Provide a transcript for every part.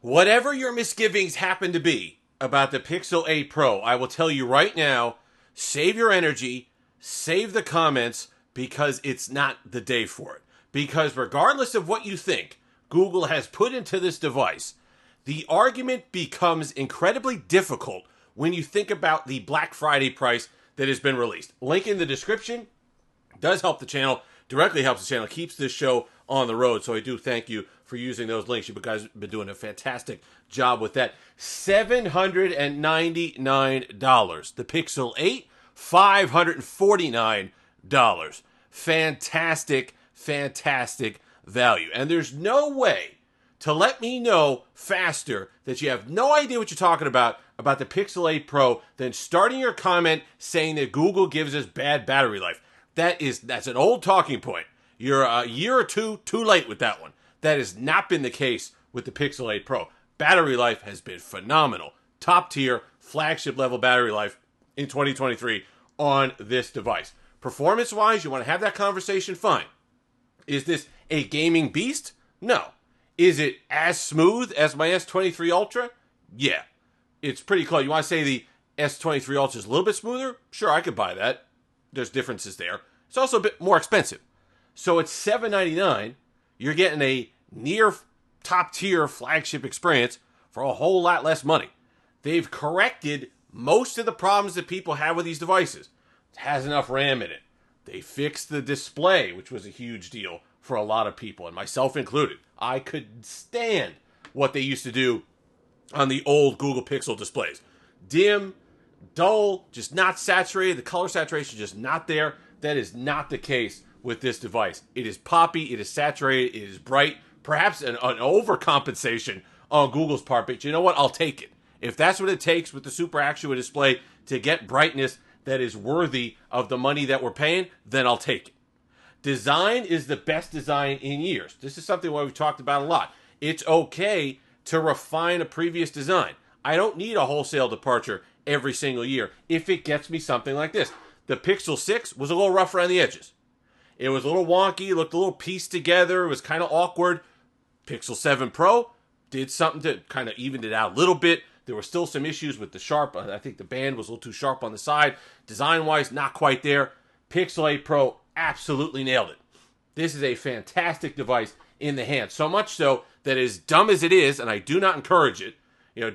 Whatever your misgivings happen to be about the Pixel 8 Pro, I will tell you right now, save your energy, save the comments, because it's not the day for it. Because regardless of what you think Google has put into this device, the argument becomes incredibly difficult when you think about the Black Friday price that has been released. Link in the description. Does help the channel, directly helps the channel, keeps this show on the road. So I do thank you for using those links. You guys have been doing a fantastic job with that. $799. The Pixel 8, $549. Fantastic, fantastic value. And there's no way to let me know faster that you have no idea what you're talking about the Pixel 8 Pro than starting your comment saying that Google gives us bad battery life. That's an old talking point. You're a year or two too late with that one. That has not been the case with the Pixel 8 Pro. Battery life has been phenomenal. Top tier, flagship level battery life in 2023 on this device. Performance wise, you want to have that conversation, fine. Is this a gaming beast? No. Is it as smooth as my S23 Ultra? Yeah. It's pretty close. You want to say the S23 Ultra is a little bit smoother? Sure, I could buy that. There's differences there. It's also a bit more expensive. So it's $799. You're getting a near top tier flagship experience for a whole lot less money. They've corrected most of the problems that people have with these devices. It has enough RAM in it. They fixed the display, which was a huge deal for a lot of people, and myself included. I could stand what they used to do on the old Google Pixel displays. Dim, dull, just not saturated. The color saturation just not there. That is not the case with this device. It is poppy, it is saturated, it is bright. Perhaps an overcompensation on Google's part, but you know what? I'll take it. If that's what it takes with the Super Actua display to get brightness that is worthy of the money that we're paying, then I'll take it. Design is the best design in years. This is something we've talked about a lot. It's okay to refine a previous design. I don't need a wholesale departure every single year if it gets me something like this. The Pixel 6 was a little rough around the edges. It was a little wonky, looked a little pieced together, it was kind of awkward. Pixel 7 Pro did something to kind of even it out a little bit. There were still some issues with the sharp. I think the band was a little too sharp on the side. Design-wise, not quite there. Pixel 8 Pro absolutely nailed it. This is a fantastic device in the hand. So much so that as dumb as it is, and I do not encourage it,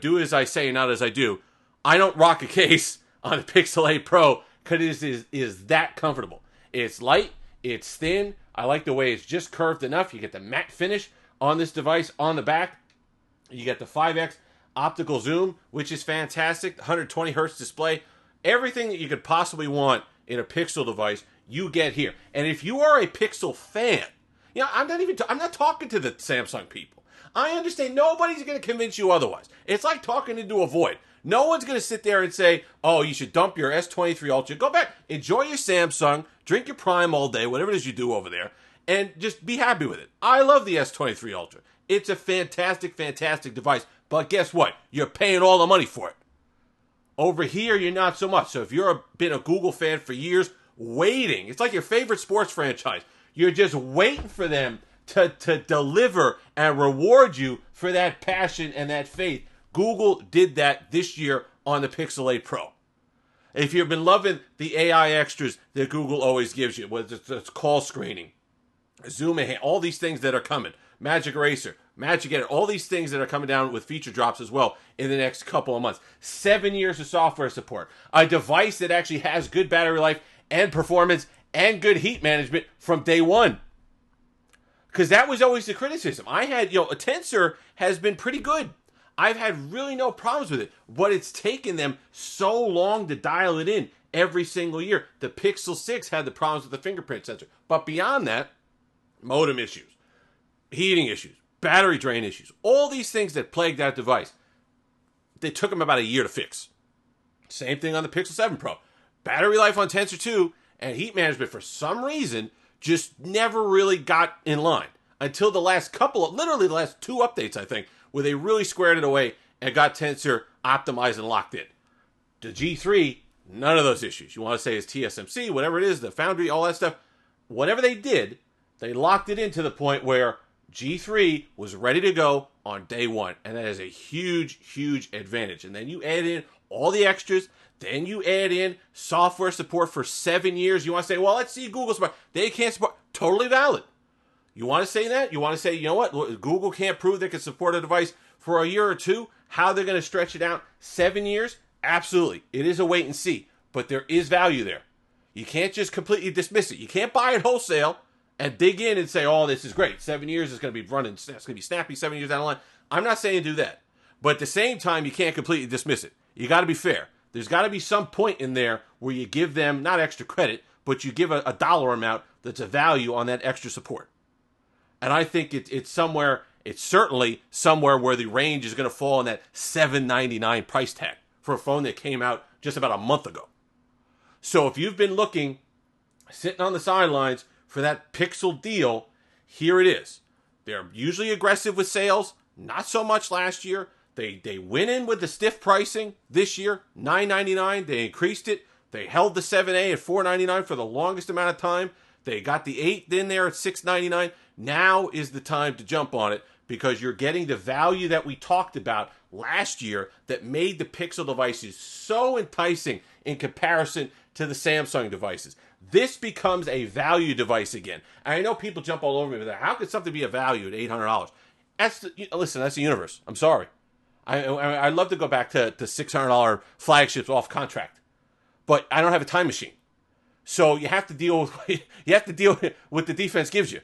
do as I say, not as I do, I don't rock a case on a Pixel 8 Pro because it is that comfortable. It's light, it's thin. I like the way it's just curved enough. You get the matte finish on this device on the back. You get the 5x optical zoom, which is fantastic. 120 hertz display. Everything that you could possibly want in a Pixel device, you get here. And if you are a Pixel fan, I'm not talking to the Samsung people. I understand nobody's going to convince you otherwise. It's like talking into a void. No one's going to sit there and say, oh, you should dump your S23 Ultra. Go back, enjoy your Samsung, drink your Prime all day, whatever it is you do over there, and just be happy with it. I love the S23 Ultra. It's a fantastic, fantastic device. But guess what? You're paying all the money for it. Over here, you're not so much. So if you've been a Google fan for years, waiting. It's like your favorite sports franchise. You're just waiting for them to deliver and reward you for that passion and that faith. Google did that this year on the Pixel 8 Pro. If you've been loving the AI extras that Google always gives you, whether it's call screening, zoom in, all these things that are coming, Magic Eraser, Magic Edit, all these things that are coming down with feature drops as well in the next couple of months. 7 years of software support. A device that actually has good battery life and performance and good heat management from day one. Because that was always the criticism. I had, a Tensor has been pretty good. I've had really no problems with it. But it's taken them so long to dial it in every single year. The Pixel 6 had the problems with the fingerprint sensor. But beyond that, modem issues, heating issues, battery drain issues, all these things that plagued that device, they took them about a year to fix. Same thing on the Pixel 7 Pro. Battery life on Tensor 2 and heat management, for some reason, just never really got in line until the last literally the last 2 updates, I think, where they really squared it away and got Tensor optimized and locked in. The G3, none of those issues. You want to say it's TSMC, whatever it is, the foundry, all that stuff. Whatever they did, they locked it in to the point where G3 was ready to go on day one, and that is a huge, huge advantage. And then you add in all the extras. Then you add in software support for 7 years. You want to say, well, let's see Google support. They can't support. Totally valid. You want to say that? You want to say, you know what? Google can't prove they can support a device for a year or two. How they're going to stretch it out 7 years? Absolutely. It is a wait and see. But there is value there. You can't just completely dismiss it. You can't buy it wholesale and dig in and say, oh, this is great. 7 years is going to be running. It's going to be snappy 7 years down the line. I'm not saying do that. But at the same time, you can't completely dismiss it. You got to be fair. There's got to be some point in there where you give them not extra credit, but you give a dollar amount that's a value on that extra support. And I think it's certainly somewhere where the range is going to fall in that $799 price tag for a phone that came out just about a month ago. So if you've been looking, sitting on the sidelines for that Pixel deal, here it is. They're usually aggressive with sales, not so much last year. They went in with the stiff pricing this year, $999. They increased it. They held the 7A at $499 for the longest amount of time. They got the 8 in there at $699. Now is the time to jump on it because you're getting the value that we talked about last year that made the Pixel devices so enticing in comparison to the Samsung devices. This becomes a value device again. And I know people jump all over me with that. How could something be a value at $800? Listen, that's the universe. I'm sorry. I'd love to go back to $600 flagships off contract, but I don't have a time machine. So you have to deal with the defense gives you.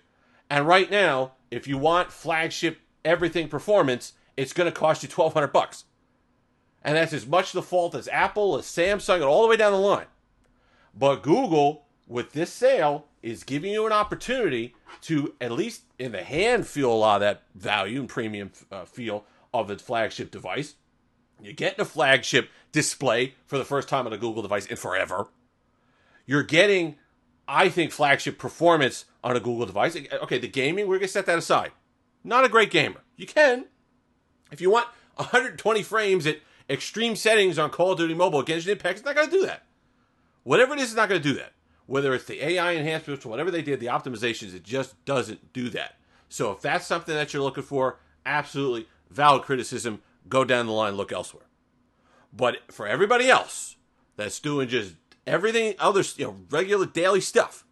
And right now, if you want flagship everything performance, it's going to cost you $1,200. And that's as much the fault as Apple, as Samsung, and all the way down the line. But Google, with this sale, is giving you an opportunity to, at least in the hand, feel a lot of that value and premium feel of the flagship device. You're getting a flagship display for the first time on a Google device in forever. You're getting, I think, flagship performance on a Google device. Okay, the gaming, we're going to set that aside. Not a great gamer. You can. If you want 120 frames at extreme settings on Call of Duty Mobile against an Impact, it's not going to do that. Whatever it is, it's not going to do that. Whether it's the AI enhancements or whatever they did, the optimizations, it just doesn't do that. So if that's something that you're looking for, absolutely valid criticism. Go down the line, look elsewhere. But for everybody else that's doing just everything, other regular daily stuff,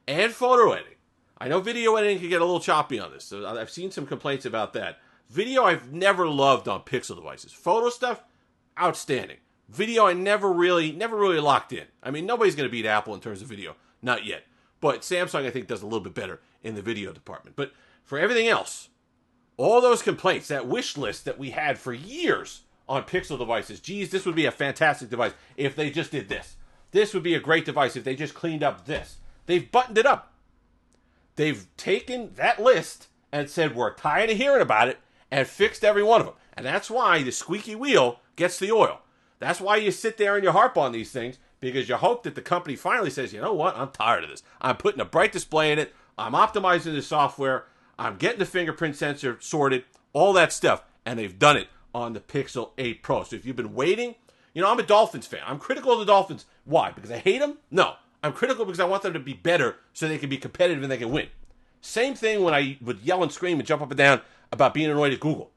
and photo editing. I know video editing can get a little choppy on this. So I've seen some complaints about that. Video I've never loved on Pixel devices. Photo stuff, outstanding. Video I never really locked in. I mean, nobody's going to beat Apple in terms of video. Not yet. But Samsung, I think, does a little bit better in the video department. But for everything else, all those complaints, that wish list that we had for years on Pixel devices, geez, this would be a fantastic device if they just did this. This would be a great device if they just cleaned up this. They've buttoned it up. They've taken that list and said, we're tired of hearing about it, and fixed every one of them. And that's why the squeaky wheel gets the oil. That's why you sit there and you harp on these things, because you hope that the company finally says, you know what, I'm tired of this. I'm putting a bright display in it. I'm optimizing the software. I'm getting the fingerprint sensor sorted, all that stuff. And they've done it on the Pixel 8 Pro. So if you've been waiting, I'm a Dolphins fan. I'm critical of the Dolphins. Why? Because I hate them? No. I'm critical because I want them to be better so they can be competitive and they can win. Same thing when I would yell and scream and jump up and down about being annoyed at Google.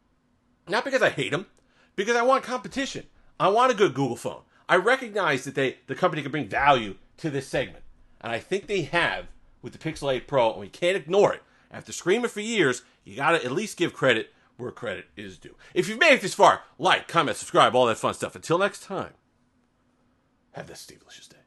Not because I hate them, because I want competition. I want a good Google phone. I recognize that the company can bring value to this segment. And I think they have with the Pixel 8 Pro, and we can't ignore it. After screaming for years, you got to at least give credit where credit is due. If you've made it this far, like, comment, subscribe, all that fun stuff. Until next time, have this Steve-licious day.